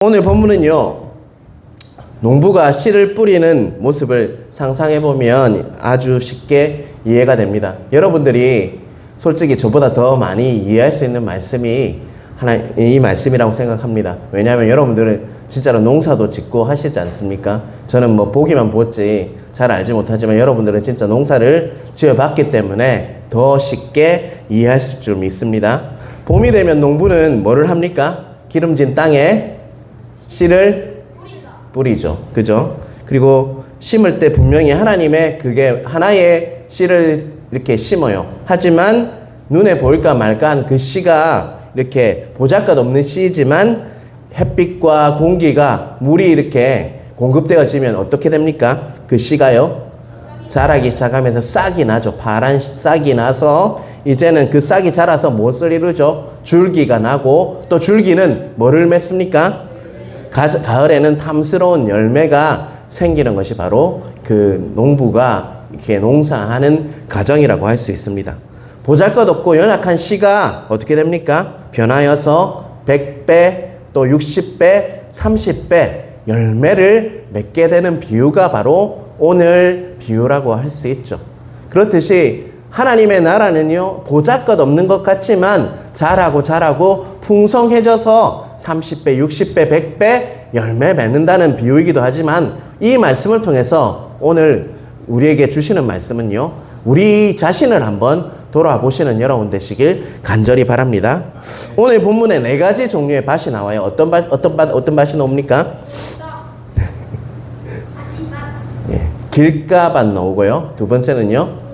오늘 본문은요, 농부가 씨를 뿌리는 모습을 상상해보면 아주 쉽게 이해가 됩니다. 여러분들이 솔직히 저보다 더 많이 이해할 수 있는 말씀이 이 말씀이라고 생각합니다. 왜냐하면 여러분들은 진짜로 농사도 짓고 하시지 않습니까? 저는 뭐 보기만 보지 잘 알지 못하지만 여러분들은 진짜 농사를 지어봤기 때문에 더 쉽게 이해할 줄 믿습니다. 봄이 되면 농부는 뭐를 합니까? 기름진 땅에 씨를 뿌리죠. 그죠? 그리고 심을 때 분명히 하나님의 그게 하나의 씨를 이렇게 심어요. 하지만 눈에 보일까 말까한 그 씨가 이렇게 보잘것없는 씨이지만 햇빛과 공기가 물이 이렇게 공급되어지면 어떻게 됩니까? 그 씨가요, 자라기 시작하면서 싹이 나죠. 파란 싹이 나서 이제는 그 싹이 자라서 무엇을 이루죠? 줄기가 나고, 또 줄기는 뭐를 맺습니까? 가을에는 탐스러운 열매가 생기는 것이 바로 그 농부가 이렇게 농사하는 과정이라고 할 수 있습니다. 보잘것없고 연약한 씨가 어떻게 됩니까? 변하여서 100배, 또 60배, 30배 열매를 맺게 되는 비유가 바로 오늘 비유라고 할 수 있죠. 그렇듯이 하나님의 나라는요, 보잘것없는 것 같지만 자라고 풍성해져서 30배, 60배, 100배 열매 맺는다는 비유이기도 하지만 이 말씀을 통해서 오늘 우리에게 주시는 말씀은요, 우리 자신을 한번 돌아보시는 여러분 되시길 간절히 바랍니다. 오늘 본문에 4가지 종류의 밭이 나와요. 어떤 밭이 나옵니까? 예, 길가밭 나오고요. 두 번째는요,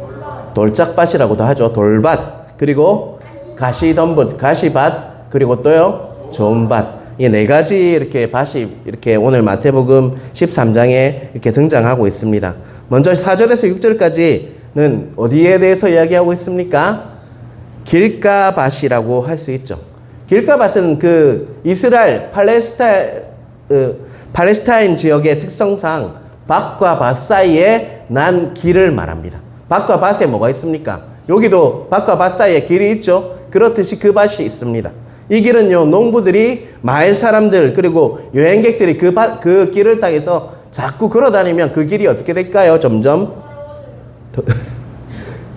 돌짝밭이라고도 하죠. 돌밭, 그리고 가시덤불, 가시밭, 그리고 또요, 좋은 밭. 이 4가지 이렇게 밭이 이렇게 오늘 마태복음 13장에 이렇게 등장하고 있습니다. 먼저 4절에서 6절까지는 어디에 대해서 이야기하고 있습니까? 길가밭이라고 할 수 있죠. 길가밭은 그 이스라엘 팔레스타인 지역의 특성상 밭과 밭 사이에 난 길을 말합니다. 밭과 밭에 뭐가 있습니까? 여기도 밭과 밭 사이에 길이 있죠. 그렇듯이 그 밭이 있습니다. 이 길은요, 농부들이 마을 사람들 그리고 여행객들이 그 길을 타해서 자꾸 걸어다니면 그 길이 어떻게 될까요? 점점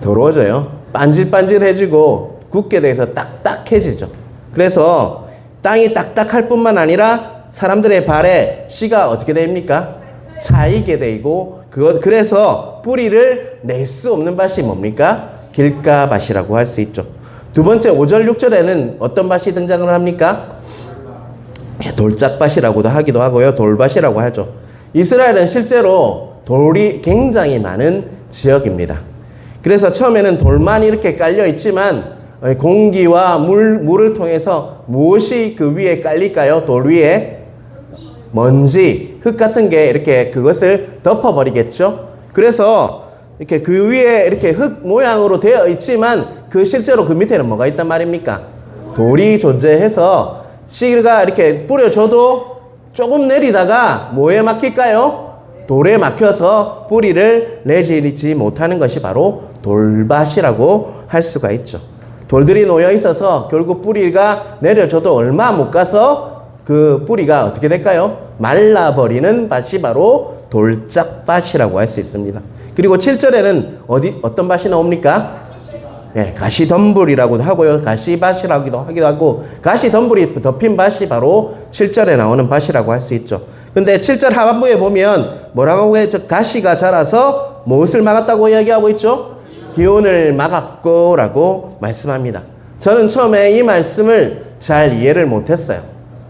더러워져요. 반질반질해지고 굳게 돼서 딱딱해지죠. 그래서 땅이 딱딱할 뿐만 아니라 사람들의 발에 씨가 어떻게 됩니까? 차이게 되고, 그래서 뿌리를 낼 수 없는 밭이 뭡니까? 길가밭이라고 할 수 있죠. 두 번째 5절 6절에는 어떤 밭이 등장을 합니까? 돌짝밭이라고도 하기도 하고요, 돌밭이라고 하죠. 이스라엘은 실제로 돌이 굉장히 많은 지역입니다. 그래서 처음에는 돌만 이렇게 깔려 있지만 공기와 물을 통해서 무엇이 그 위에 깔릴까요? 돌 위에 먼지, 흙 같은 게 이렇게 그것을 덮어버리겠죠. 그래서 이렇게 그 위에 이렇게 흙 모양으로 되어 있지만 실제로 그 밑에는 뭐가 있단 말입니까? 돌이 존재해서 씨가 이렇게 뿌려줘도 조금 내리다가 뭐에 막힐까요? 돌에 막혀서 뿌리를 내리지 못하는 것이 바로 돌밭이라고 할 수가 있죠. 돌들이 놓여 있어서 결국 뿌리가 내려줘도 얼마 못 가서 그 뿌리가 어떻게 될까요? 말라버리는 밭이 바로 돌짝밭이라고 할 수 있습니다. 그리고 7절에는 어떤 밭이 나옵니까? 네, 가시덤불이라고도 하고요, 가시밭이라고도 하기도 하고, 가시덤불이 덮인 밭이 바로 7절에 나오는 밭이라고 할 수 있죠. 근데 7절 하반부에 보면 뭐라고 해요? 가시가 자라서 무엇을 막았다고 이야기하고 있죠? 기온을 막았고 라고 말씀합니다. 저는 처음에 이 말씀을 잘 이해를 못했어요.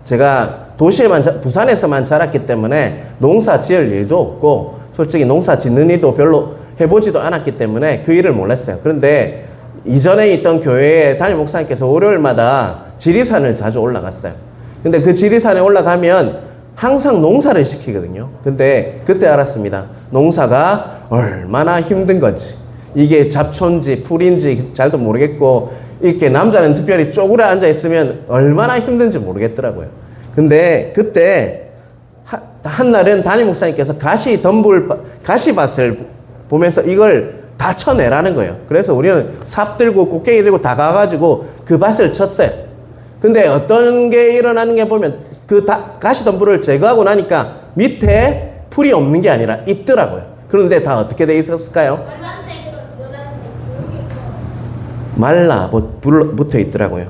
제가 부산에서만 자랐기 때문에 농사 지을 일도 없고, 솔직히 농사 짓는 일도 별로 해보지도 않았기 때문에 그 일을 몰랐어요. 그런데 이전에 있던 교회에 담임 목사님께서 월요일마다 지리산을 자주 올라갔어요. 근데 그 지리산에 올라가면 항상 농사를 시키거든요. 근데 그때 알았습니다. 농사가 얼마나 힘든 건지. 이게 잡초인지 풀인지 잘도 모르겠고, 이렇게 남자는 특별히 쪼그려 앉아 있으면 얼마나 힘든지 모르겠더라고요. 근데 그때 한날은 담임 목사님께서 가시밭을 보면서 이걸 다 쳐내라는 거예요. 그래서 우리는 삽 들고 꽃게기 들고 다 가가지고 그 밭을 쳤어요. 근데 어떤 게 일어나는 게 보면 그 가시덤불을 제거하고 나니까 밑에 풀이 없는 게 아니라 있더라고요. 그런데 다 어떻게 돼 있었을까요? 말라 붙어 있더라고요.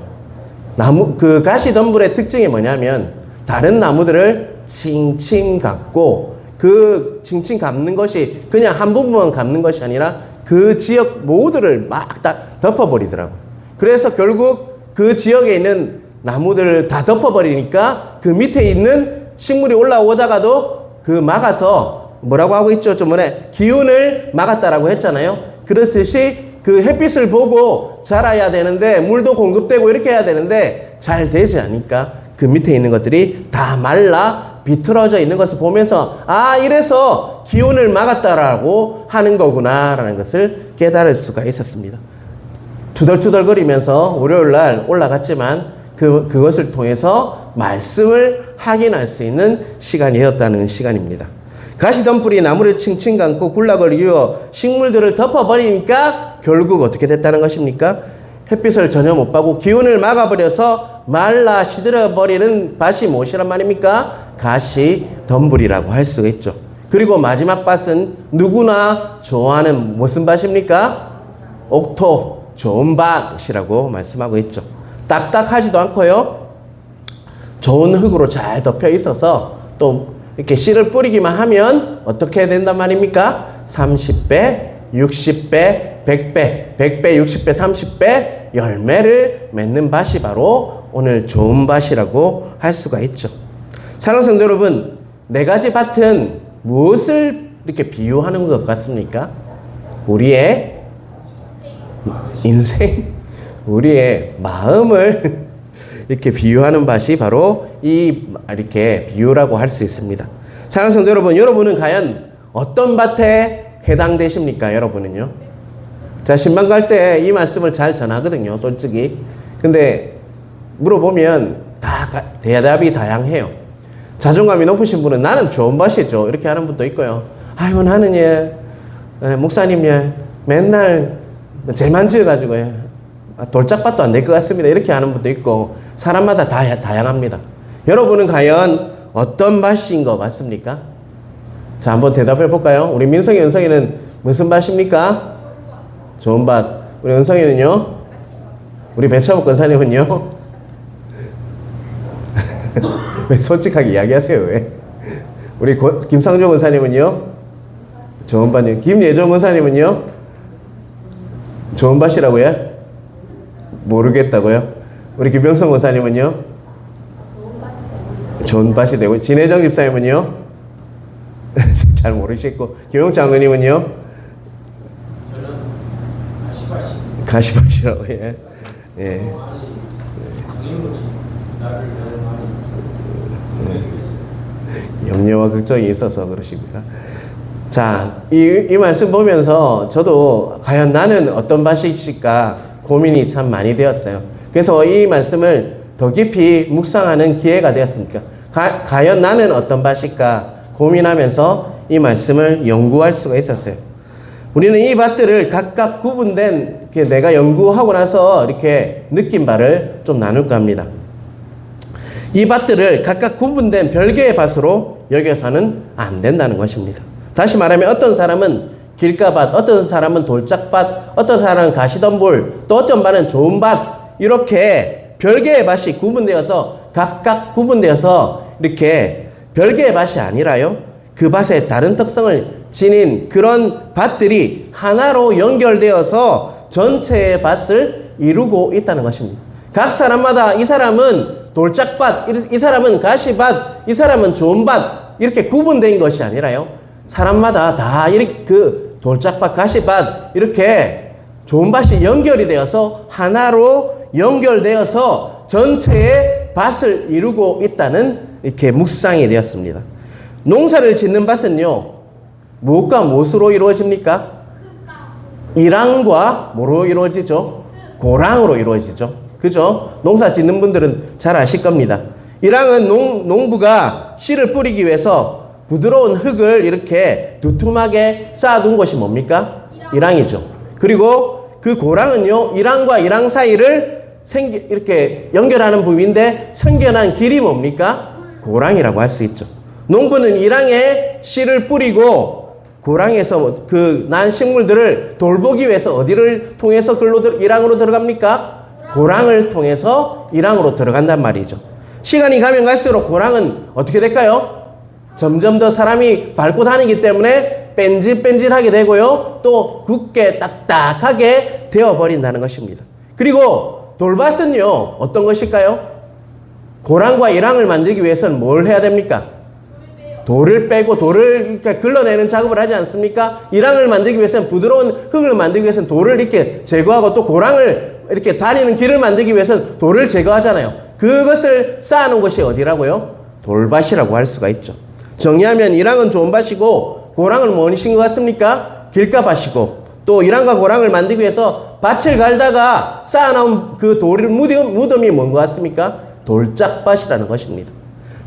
그 가시덤불의 특징이 뭐냐면 다른 나무들을 칭칭 감고 그 칭칭 감는 것이 그냥 한 부분만 감는 것이 아니라 그 지역 모두를 막 다 덮어버리더라고요. 그래서 결국 그 지역에 있는 나무들을 다 덮어버리니까 그 밑에 있는 식물이 올라오다가도 그 막아서 뭐라고 하고 있죠? 좀 전에 기운을 막았다라고 했잖아요. 그렇듯이 그 햇빛을 보고 자라야 되는데 물도 공급되고 이렇게 해야 되는데 잘 되지 않으니까 그 밑에 있는 것들이 다 말라 비틀어져 있는 것을 보면서 아 이래서 기운을 막았다라고 하는 거구나 라는 것을 깨달을 수가 있었습니다. 투덜투덜거리면서 월요일날 올라갔지만 그것을 통해서 말씀을 확인할 수 있는 시간이었다는 시간입니다. 가시덤불이 나무를 칭칭 감고 군락을 이루어 식물들을 덮어버리니까 결국 어떻게 됐다는 것입니까? 햇빛을 전혀 못 받고 기운을 막아버려서 말라 시들어버리는 밭이 무엇이란 말입니까? 가시덤불이라고 할 수가 있죠. 그리고 마지막 밭은 누구나 좋아하는 무슨 밭입니까? 옥토, 좋은 밭이라고 말씀하고 있죠. 딱딱하지도 않고요. 좋은 흙으로 잘 덮여 있어서 또 이렇게 씨를 뿌리기만 하면 어떻게 된단 말입니까? 30배, 60배, 100배, 100배, 60배, 30배 열매를 맺는 밭이 바로 오늘 좋은 밭이라고 할 수가 있죠. 사랑하는 성도 여러분, 네 가지 밭은 무엇을 이렇게 비유하는 것 같습니까? 우리의 인생, 우리의 마음을 이렇게 비유하는 밭이 바로 이렇게 비유라고 할 수 있습니다. 사랑하는 성도 여러분, 여러분은 과연 어떤 밭에 해당되십니까? 여러분은요? 자, 신방 갈 때 이 말씀을 잘 전하거든요, 솔직히. 근데 물어보면 다 대답이 다양해요. 자존감이 높으신 분은 나는 좋은 밭이죠, 이렇게 하는 분도 있고요. 아이고 나는 목사님 맨날 죄만 지어가지고 돌짝밭도 안 될 것 같습니다, 이렇게 하는 분도 있고 사람마다 다 다양합니다. 여러분은 과연 어떤 밭인 것 같습니까? 자, 한번 대답해 볼까요? 우리 민성이, 은성이는 무슨 밭입니까? 좋은 밭. 우리 은성이는요? 우리 배철복 권사님은요? 왜 솔직하게 이야기하세요, 왜? 우리 김상조 권사님은요? 좋은 밭이요. 김예정 권사님은요? 좋은 밭이라고요? 모르겠다고요? 우리 김병성 권사님은요? 좋은 밭이 되고, 진혜정 집사님은요? 잘 모르시겠고, 김용창 장로님은요? 저는 가시밭이. 가시밭이라고, 예. 예. 강인분이 나를 많이 염려와 걱정이 있어서 그러십니까? 자, 이 말씀 보면서 저도 과연 나는 어떤 밭일까 고민이 참 많이 되었어요. 그래서 이 말씀을 더 깊이 묵상하는 기회가 되었습니까? 과연 나는 어떤 밭일까 고민하면서 이 말씀을 연구할 수가 있었어요. 우리는 이 밭들을 각각 구분된 내가 연구하고 나서 이렇게 느낀 바를 좀 나눌까 합니다. 이 밭들을 각각 구분된 별개의 밭으로 여겨서는 안 된다는 것입니다. 다시 말하면 어떤 사람은 길가밭, 어떤 사람은 돌짝밭, 어떤 사람은 가시덤불, 또 어떤 밭은 좋은 밭, 이렇게 별개의 밭이 구분되어서 각각 구분되어서 이렇게 별개의 밭이 아니라요, 그 밭의 다른 특성을 지닌 그런 밭들이 하나로 연결되어서 전체의 밭을 이루고 있다는 것입니다. 각 사람마다 이 사람은 돌짝밭, 이 사람은 가시밭, 이 사람은 좋은 밭, 이렇게 구분된 것이 아니라요, 사람마다 다 이렇게 그 돌짝밭, 가시밭, 이렇게 좋은 밭이 연결이 되어서 하나로 연결되어서 전체의 밭을 이루고 있다는 이렇게 묵상이 되었습니다. 농사를 짓는 밭은요, 무엇과 무엇으로 이루어집니까? 일황과 뭐로 이루어지죠? 고랑으로 이루어지죠. 그죠? 농사 짓는 분들은 잘 아실 겁니다. 일황은 농부가 씨를 뿌리기 위해서 부드러운 흙을 이렇게 두툼하게 쌓아둔 것이 뭡니까? 일황이죠. 그리고 그 고랑은요, 일황과 일황 사이를 이렇게 연결하는 부위인데 생겨난 길이 뭡니까? 고랑이라고 할 수 있죠. 농부는 일항에 씨를 뿌리고 고랑에서 그 난 식물들을 돌보기 위해서 어디를 통해서 일항으로 들어갑니까? 고랑을 통해서 일항으로 들어간단 말이죠. 시간이 가면 갈수록 고랑은 어떻게 될까요? 점점 더 사람이 밟고 다니기 때문에 뺀질뺀질하게 되고요. 또 굳게 딱딱하게 되어버린다는 것입니다. 그리고 돌밭은요, 어떤 것일까요? 고랑과 일항을 만들기 위해서는 뭘 해야 됩니까? 돌을 빼고 돌을 이렇게 걸러내는 작업을 하지 않습니까? 일항을 만들기 위해서는 부드러운 흙을 만들기 위해서는 돌을 이렇게 제거하고 또 고랑을 이렇게 다니는 길을 만들기 위해서는 돌을 제거하잖아요. 그것을 쌓아놓은 것이 어디라고요? 돌밭이라고 할 수가 있죠. 정리하면 일항은 좋은 밭이고 고랑은 무엇인 것 같습니까? 길가밭이고 또 일항과 고랑을 만들기 위해서 밭을 갈다가 쌓아놓은 그 무덤이 뭔 것 같습니까? 돌짝밭이라는 것입니다.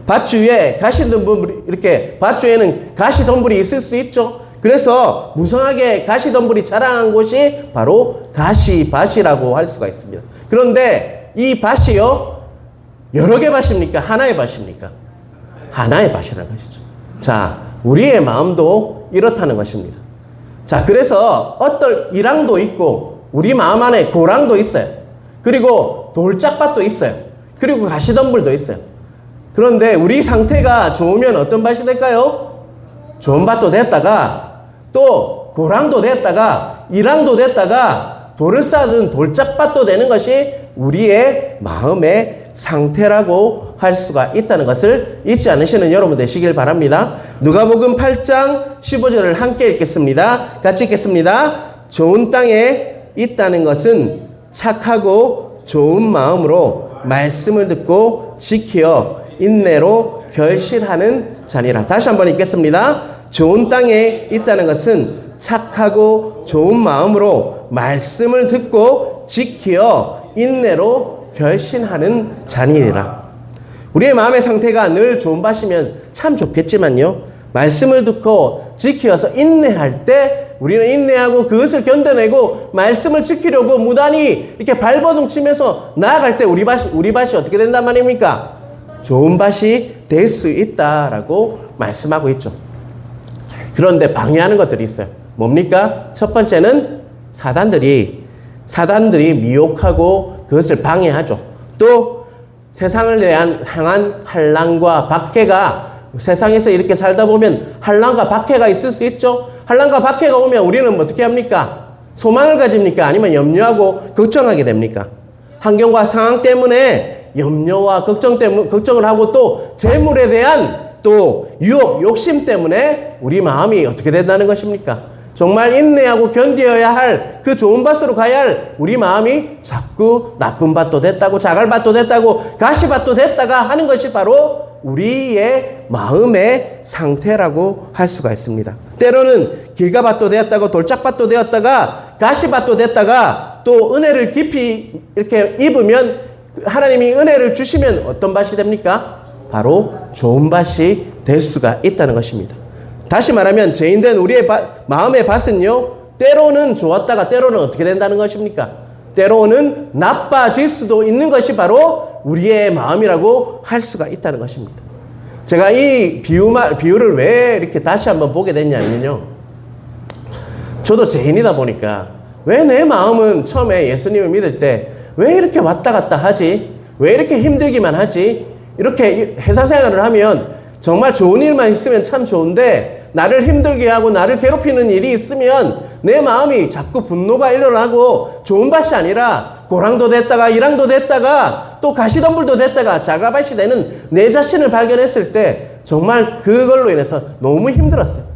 밭 주위에 가시덤불, 이렇게 밭 주위에는 가시덤불이 있을 수 있죠. 그래서 무성하게 가시덤불이 자라난 곳이 바로 가시밭이라고 할 수가 있습니다. 그런데 이 밭이요, 여러 개 밭입니까? 하나의 밭입니까? 하나의 밭이라는 것이죠. 자, 우리의 마음도 이렇다는 것입니다. 자, 그래서 어떤 일항도 있고 우리 마음 안에 고랑도 있어요. 그리고 돌짝밭도 있어요. 그리고 가시덤불도 있어요. 그런데 우리 상태가 좋으면 어떤 밭이 될까요? 좋은 밭도 됐다가 또 고랑도 됐다가 일항도 됐다가 돌을 쌓은 돌짝밭도 되는 것이 우리의 마음의 상태라고 할 수가 있다는 것을 잊지 않으시는 여러분 되시길 바랍니다. 누가복음 8장 15절을 함께 읽겠습니다. 같이 읽겠습니다. 좋은 땅에 있다는 것은 착하고 좋은 마음으로 말씀을 듣고 지키어 인내로 결실하는 자니라. 다시 한번 읽겠습니다. 좋은 땅에 있다는 것은 착하고 좋은 마음으로 말씀을 듣고 지키어 인내로 결신하는 자니라. 우리의 마음의 상태가 늘 좋은 밭이면 참 좋겠지만요, 말씀을 듣고 지키어서 인내할 때 우리는 인내하고 그것을 견뎌내고 말씀을 지키려고 무단히 이렇게 발버둥 치면서 나아갈 때 우리 밭이 어떻게 된단 말입니까? 좋은 밭이 될 수 있다라고 말씀하고 있죠. 그런데 방해하는 것들이 있어요. 뭡니까? 첫 번째는 사단들이 미혹하고 그것을 방해하죠. 또 세상을 향한 환난과 박해가, 세상에서 이렇게 살다 보면 환난과 박해가 있을 수 있죠. 환난과 박해가 오면 우리는 어떻게 합니까? 소망을 가집니까? 아니면 염려하고 걱정하게 됩니까? 환경과 상황 때문에 염려와 걱정을 하고 또 재물에 대한 또 유혹, 욕심 때문에 우리 마음이 어떻게 된다는 것입니까? 정말 인내하고 견뎌야 할 그 좋은 밭으로 가야 할 우리 마음이 자꾸 나쁜 밭도 됐다고, 자갈밭도 됐다고, 가시밭도 됐다가 하는 것이 바로 우리의 마음의 상태라고 할 수가 있습니다. 때로는 길가밭도 되었다고, 돌짝밭도 되었다가, 가시밭도 됐다가, 또 은혜를 깊이 이렇게 입으면, 하나님이 은혜를 주시면 어떤 밭이 됩니까? 바로 좋은 밭이 될 수가 있다는 것입니다. 다시 말하면 죄인된 우리의 마음의 밭은요, 때로는 좋았다가 때로는 어떻게 된다는 것입니까? 때로는 나빠질 수도 있는 것이 바로 우리의 마음이라고 할 수가 있다는 것입니다. 제가 이 비유를 왜 이렇게 다시 한번 보게 됐냐면요, 저도 죄인이다 보니까 왜 내 마음은 처음에 예수님을 믿을 때 왜 이렇게 왔다 갔다 하지? 왜 이렇게 힘들기만 하지? 이렇게 회사 생활을 하면 정말 좋은 일만 있으면 참 좋은데 나를 힘들게 하고 나를 괴롭히는 일이 있으면 내 마음이 자꾸 분노가 일어나고 좋은 밭이 아니라 고랑도 됐다가 일항도 됐다가 또 가시덤불도 됐다가 자갈밭이 되는 내 자신을 발견했을 때 정말 그걸로 인해서 너무 힘들었어요.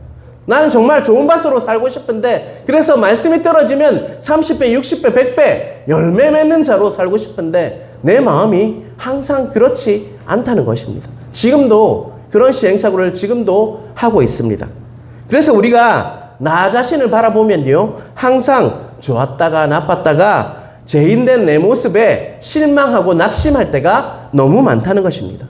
나는 정말 좋은 밭으로 살고 싶은데, 그래서 말씀이 떨어지면 30배, 60배, 100배 열매 맺는 자로 살고 싶은데 내 마음이 항상 그렇지 않다는 것입니다. 지금도 그런 시행착오를 지금도 하고 있습니다. 그래서 우리가 나 자신을 바라보면요, 항상 좋았다가 나빴다가 죄인된 내 모습에 실망하고 낙심할 때가 너무 많다는 것입니다.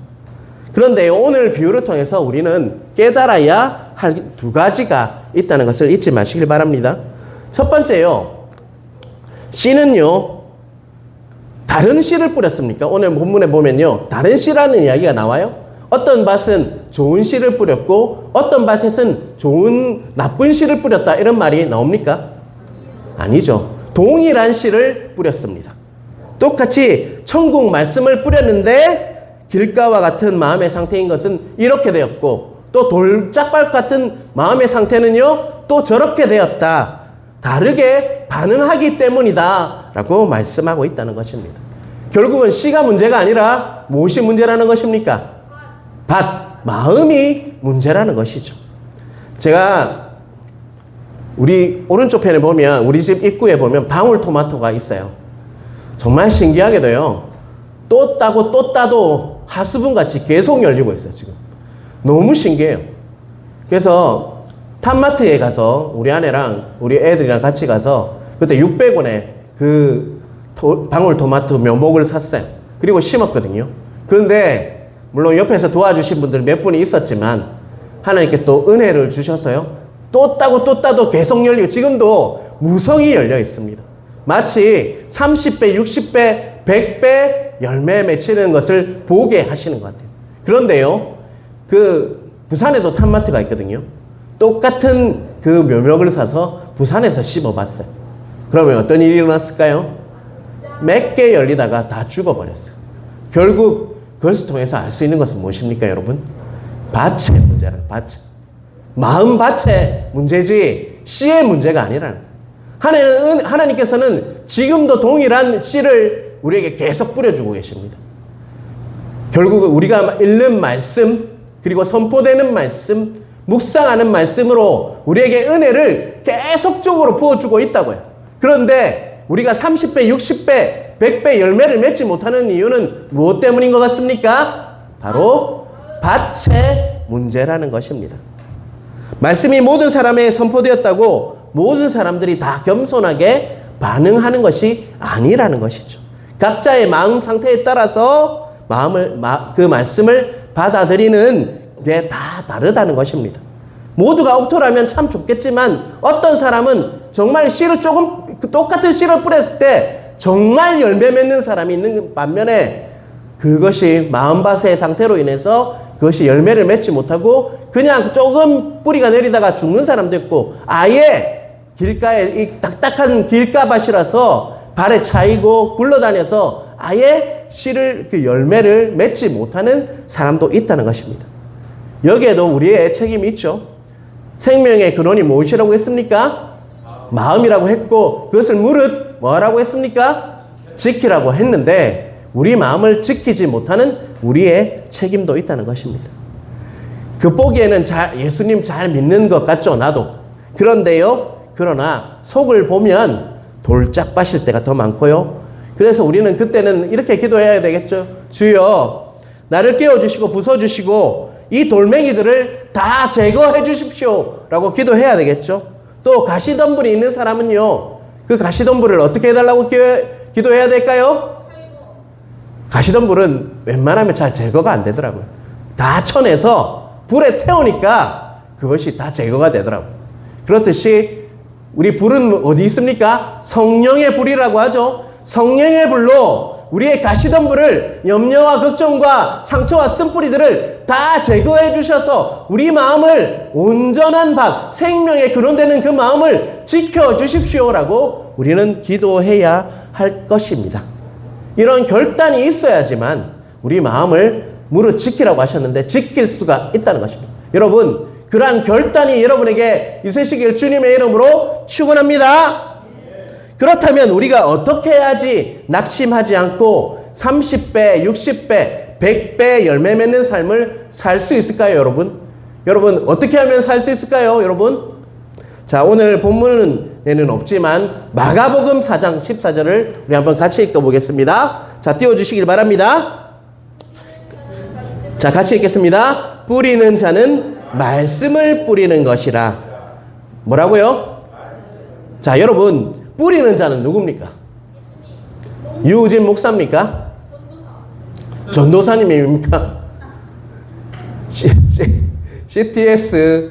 그런데 오늘 비유를 통해서 우리는 깨달아야 할 두 가지가 있다는 것을 잊지 마시길 바랍니다. 첫 번째요, 씨는요, 다른 씨를 뿌렸습니까? 오늘 본문에 보면요. 다른 씨라는 이야기가 나와요. 어떤 밭은 좋은 씨를 뿌렸고 어떤 밭에는 나쁜 씨를 뿌렸다 이런 말이 나옵니까? 아니죠. 동일한 씨를 뿌렸습니다. 똑같이 천국 말씀을 뿌렸는데 길가와 같은 마음의 상태인 것은 이렇게 되었고 또 돌짝밭 같은 마음의 상태는요 또 저렇게 되었다. 다르게 반응하기 때문이다 라고 말씀하고 있다는 것입니다. 결국은 씨가 문제가 아니라 무엇이 문제라는 것입니까? 밭, 마음이 문제라는 것이죠. 제가 우리 오른쪽 편에 보면 우리 집 입구에 보면 방울토마토가 있어요. 정말 신기하게도요. 또 따고 또 따도 하수분같이 계속 열리고 있어요. 지금 너무 신기해요. 그래서 탑마트에 가서 우리 아내랑 우리 애들이랑 같이 가서 그때 600원에 그 방울토마토 묘목을 샀어요. 그리고 심었거든요. 그런데 물론 옆에서 도와주신 분들 몇 분이 있었지만 하나님께 또 은혜를 주셔서요. 또 따고 또 따도 계속 열리고 지금도 무성히 열려 있습니다. 마치 30배, 60배, 100배 열매 맺히는 것을 보게 하시는 것 같아요. 그런데요. 그 부산에도 탑마트가 있거든요. 똑같은 그 묘목을 사서 부산에서 심어봤어요. 그러면 어떤 일이 일어났을까요? 몇 개 열리다가 다 죽어버렸어요. 결국 그것을 통해서 알 수 있는 것은 무엇입니까, 여러분? 밭의 문제라는 밭. 마음 밭의 문제지 씨의 문제가 아니라는 거예요. 하나님께서는 지금도 동일한 씨를 우리에게 계속 뿌려주고 계십니다. 결국 우리가 읽는 말씀 그리고 선포되는 말씀 묵상하는 말씀으로 우리에게 은혜를 계속적으로 부어주고 있다고요. 그런데 우리가 30배, 60배, 100배 열매를 맺지 못하는 이유는 무엇 때문인 것 같습니까? 바로 밭의 문제라는 것입니다. 말씀이 모든 사람에 선포되었다고 모든 사람들이 다 겸손하게 반응하는 것이 아니라는 것이죠. 각자의 마음 상태에 따라서 그 말씀을 받아들이는 게 다 다르다는 것입니다. 모두가 옥토라면 참 좋겠지만 어떤 사람은 정말 씨를 똑같은 씨를 뿌렸을 때 정말 열매 맺는 사람이 있는 반면에 그것이 마음밭의 상태로 인해서 그것이 열매를 맺지 못하고 그냥 조금 뿌리가 내리다가 죽는 사람도 있고 아예 길가에 이 딱딱한 길가밭이라서 발에 차이고 굴러다녀서 아예 씨를 그 열매를 맺지 못하는 사람도 있다는 것입니다. 여기에도 우리의 책임이 있죠. 생명의 근원이 무엇이라고 했습니까? 마음이라고 했고 그것을 무릇 뭐라고 했습니까? 지키라고 했는데 우리 마음을 지키지 못하는 우리의 책임도 있다는 것입니다. 겉보기에는 예수님 잘 믿는 것 같죠, 나도. 그런데요, 그러나 속을 보면 돌짝밭일 때가 더 많고요. 그래서 우리는 그때는 이렇게 기도해야 되겠죠. 주여, 나를 깨워주시고 부숴주시고 이 돌멩이들을 다 제거해 주십시오 라고 기도해야 되겠죠. 또 가시덤불이 있는 사람은요, 그 가시덤불을 어떻게 해달라고 기도해야 될까요? 가시덤불은 웬만하면 잘 제거가 안 되더라고요. 다 쳐내서 불에 태우니까 그것이 다 제거가 되더라고요. 그렇듯이 우리 불은 어디 있습니까? 성령의 불이라고 하죠. 성령의 불로 우리의 가시덤불을 염려와 걱정과 상처와 쓴뿌리들을 다 제거해 주셔서 우리 마음을 온전한 밭, 생명의 근원되는 그 마음을 지켜주십시오라고 우리는 기도해야 할 것입니다. 이런 결단이 있어야지만 우리 마음을 무릇 지키라고 하셨는데 지킬 수가 있다는 것입니다. 여러분, 그러한 결단이 여러분에게 있으시길 주님의 이름으로 축원합니다. 그렇다면 우리가 어떻게 해야지 낙심하지 않고 30배, 60배, 100배 열매 맺는 삶을 살 수 있을까요, 여러분? 여러분, 어떻게 하면 살 수 있을까요, 여러분? 자, 오늘 본문에는 없지만 마가복음 4장 14절을 우리 한번 같이 읽어보겠습니다. 자, 띄워주시길 바랍니다. 자, 같이 읽겠습니다. 뿌리는 자는 말씀을 뿌리는 것이라. 뭐라고요? 자, 여러분, 뿌리는 자는 누굽니까? 유우진 목사입니까? 전도사님입니까? CTS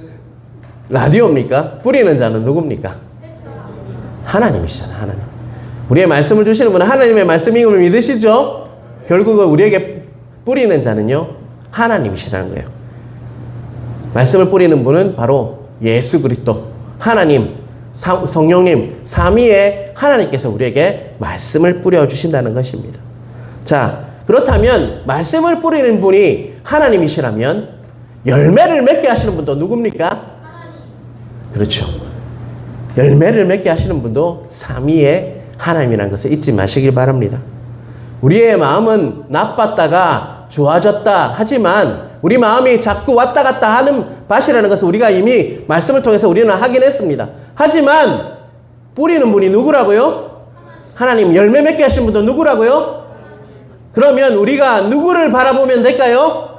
라디오입니까? 뿌리는 자는 누굽니까? 하나님이시잖아요, 하나님. 우리의 말씀을 주시는 분은 하나님의 말씀임을 믿으시죠? 결국은 우리에게 뿌리는 자는요, 하나님이시라는 거예요. 말씀을 뿌리는 분은 바로 예수 그리스도, 하나님, 성령님, 삼위의 하나님께서 우리에게 말씀을 뿌려주신다는 것입니다. 자, 그렇다면 말씀을 뿌리는 분이 하나님이시라면 열매를 맺게 하시는 분도 누굽니까? 하나님. 그렇죠. 열매를 맺게 하시는 분도 삼위의 하나님이라는 것을 잊지 마시길 바랍니다. 우리의 마음은 나빴다가 좋아졌다 하지만 우리 마음이 자꾸 왔다 갔다 하는 밭이라는 것을 우리가 이미 말씀을 통해서 우리는 확인했습니다. 하지만 뿌리는 분이 누구라고요? 하나님. 열매 맺게 하신 분도 누구라고요? 그러면 우리가 누구를 바라보면 될까요?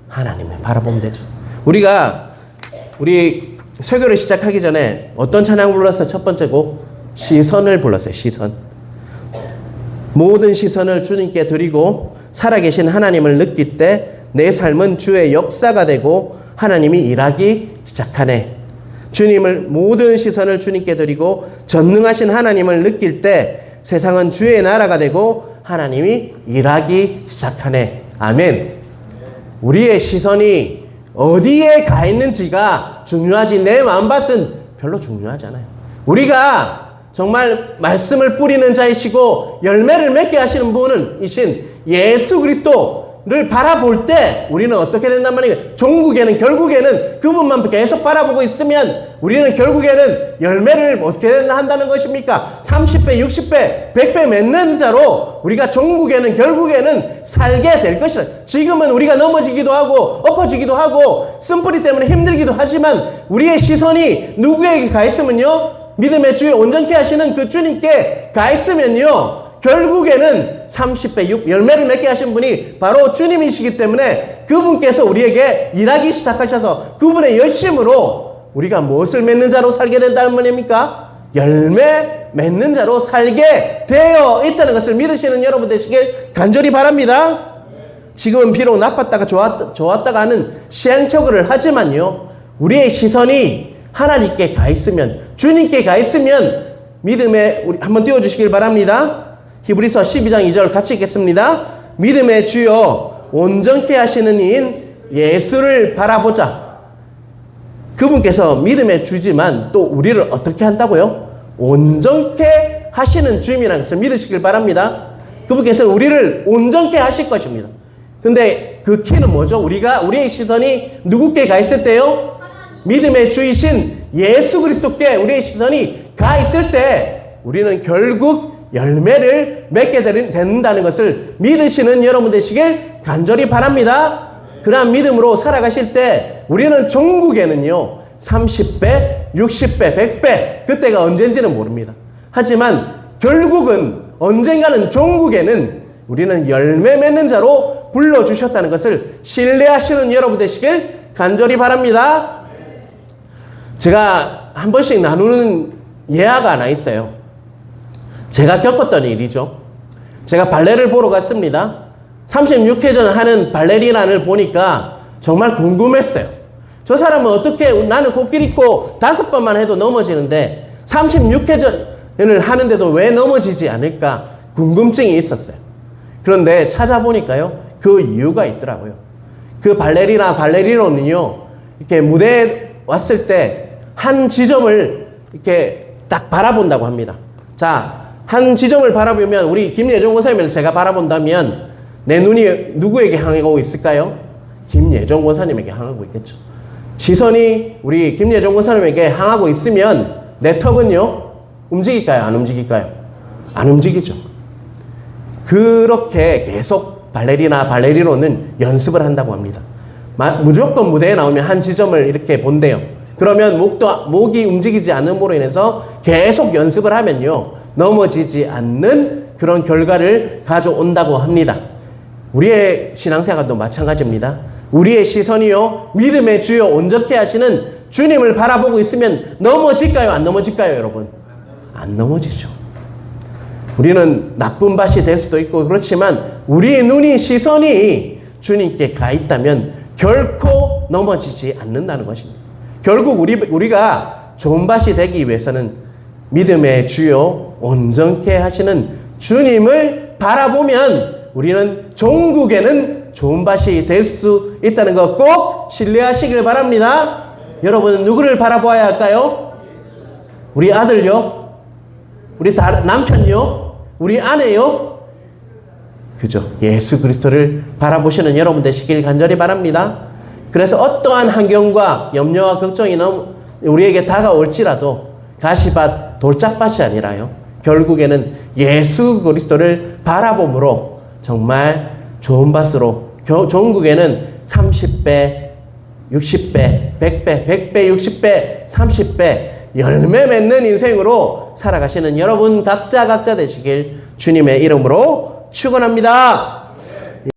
하나님을 바라보면 되죠. 우리 설교를 시작하기 전에 어떤 찬양을 불렀어요? 첫 번째 곡 시선을 불렀어요. 시선. 모든 시선을 주님께 드리고 살아계신 하나님을 느낄 때 내 삶은 주의 역사가 되고 하나님이 일하기 시작하네. 모든 시선을 주님께 드리고 전능하신 하나님을 느낄 때 세상은 주의 나라가 되고 하나님이 일하기 시작하네. 아멘. 우리의 시선이 어디에 가 있는지가 중요하지 내 마음밭은 별로 중요하지 않아요. 우리가 정말 말씀을 뿌리는 자이시고 열매를 맺게 하시는 분이신 예수 그리스도를 바라볼 때 우리는 어떻게 된단 말이에요? 종국에는 결국에는 그분만 계속 바라보고 있으면 우리는 결국에는 열매를 어떻게 한다는 것입니까? 30배, 60배, 100배 맺는 자로 우리가 종국에는 결국에는 살게 될 것이다. 지금은 우리가 넘어지기도 하고 엎어지기도 하고 쓴뿌리 때문에 힘들기도 하지만 우리의 시선이 누구에게 가 있으면요, 믿음의 주에 온전케 하시는 그 주님께 가 있으면요, 결국에는 30배, 열매를 맺게 하신 분이 바로 주님이시기 때문에 그분께서 우리에게 일하기 시작하셔서 그분의 열심으로 우리가 무엇을 맺는 자로 살게 된다는 말입니까? 열매 맺는 자로 살게 되어 있다는 것을 믿으시는 여러분 되시길 간절히 바랍니다. 지금은 비록 나빴다가 좋았다가 하는 시행착오를 하지만요, 우리의 시선이 하나님께 가 있으면, 주님께 가 있으면 믿음에 우리 한번 띄워주시길 바랍니다. 히브리서 12장 2절 같이 읽겠습니다. 믿음의 주여 온전케 하시는 이인 예수를 바라보자. 그분께서 믿음의 주지만 또 우리를 어떻게 한다고요? 온전케 하시는 주님이라는 것을 믿으시길 바랍니다. 그분께서 우리를 온전케 하실 것입니다. 근데 그 키는 뭐죠? 우리의 시선이 누구께 가 있을 때요? 믿음의 주이신 예수 그리스도께 우리의 시선이 가 있을 때 우리는 결국 열매를 맺게 된다는 것을 믿으시는 여러분 되시길 간절히 바랍니다. 그러한 믿음으로 살아가실 때 우리는 종국에는요 30배, 60배, 100배 그때가 언젠지는 모릅니다. 하지만 결국은 언젠가는 종국에는 우리는 열매 맺는 자로 불러주셨다는 것을 신뢰하시는 여러분 되시길 간절히 바랍니다. 제가 한 번씩 나누는 예화가 하나 있어요. 제가 겪었던 일이죠. 제가 발레를 보러 갔습니다. 36회전 하는 발레리나를 보니까 정말 궁금했어요. 저 사람은 어떻게, 나는 꽃길 입고 5번만 해도 넘어지는데 36회전을 하는데도 왜 넘어지지 않을까 궁금증이 있었어요. 그런데 찾아보니까요, 그 이유가 있더라고요. 그 발레리노는요, 이렇게 무대에 왔을 때 한 지점을 이렇게 딱 바라본다고 합니다. 자, 한 지점을 바라보면 우리 김예종 권사님을 제가 바라본다면 내 눈이 누구에게 향하고 있을까요? 김예종 권사님에게 향하고 있겠죠. 시선이 우리 김예종 권사님에게 향하고 있으면 내 턱은요, 움직일까요? 안 움직일까요? 안 움직이죠. 그렇게 계속 발레리노는 연습을 한다고 합니다. 무조건 무대에 나오면 한 지점을 이렇게 본대요. 그러면 목이 움직이지 않음으로 인해서 계속 연습을 하면요, 넘어지지 않는 그런 결과를 가져온다고 합니다. 우리의 신앙생활도 마찬가지입니다. 우리의 시선이요, 믿음의 주여 온전케 하시는 주님을 바라보고 있으면 넘어질까요? 안 넘어질까요, 여러분? 안 넘어지죠. 우리는 나쁜 밭이 될 수도 있고 그렇지만 우리의 눈이, 시선이 주님께 가 있다면 결코 넘어지지 않는다는 것입니다. 결국 우리가 좋은 밭이 되기 위해서는 믿음의 주요 온전케 하시는 주님을 바라보면 우리는 종국에는 좋은 밭이 될 수 있다는 것 꼭 신뢰하시길 바랍니다. 여러분은 누구를 바라보아야 할까요? 우리 아들요? 우리 남편요? 우리 아내요? 그죠? 예수 그리스도를 바라보시는 여러분 되시길 간절히 바랍니다. 그래서 어떠한 환경과 염려와 걱정이 우리에게 다가올지라도 가시밭, 돌짝밭이 아니라요. 결국에는 예수 그리스도를 바라봄으로 정말 좋은 밭으로 종국에는 30배, 60배, 100배, 100배, 60배, 30배 열매 맺는 인생으로 살아가시는 여러분 각자 되시길 주님의 이름으로 축원합니다.